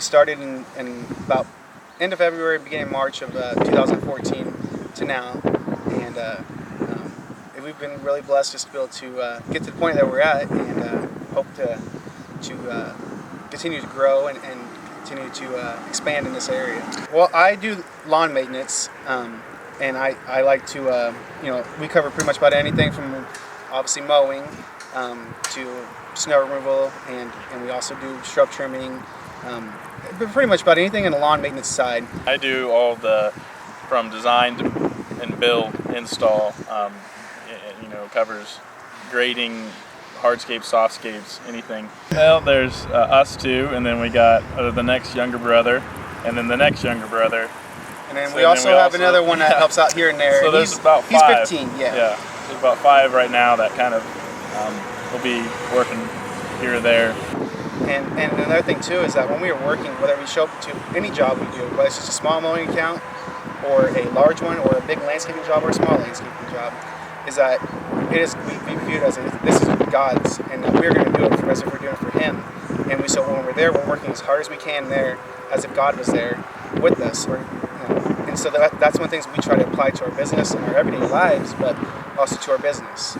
started in about end of February, beginning of March of 2014 to now, and we've been really blessed just to be able to get to the point that we're at, and hope to continue to grow and continue to expand in this area. Well, I do lawn maintenance, and I like to, we cover pretty much about anything from obviously mowing to snow removal, and we also do shrub trimming, but pretty much about anything in the lawn maintenance side. I do all from design and build, install, covers grading, hardscapes, softscapes, anything. Well, there's us two, and then we got the next younger brother, and then the next younger brother. And then we also have another one that helps out here and there. So there's about 5. He's 15, yeah. Yeah, there's about 5 right now that kind of will be working here or there. And another thing too is that when we are working, whether we show up to any job we do, whether it's just a small mowing account or a large one or a big landscaping job or a small landscaping job, is that we view it as this is God's, and that we're going to do it as if we're doing it for Him. And so when we're there, we're working as hard as we can there, as if God was there with us. And so that's one of the things we try to apply to our business and our everyday lives, but also to our business.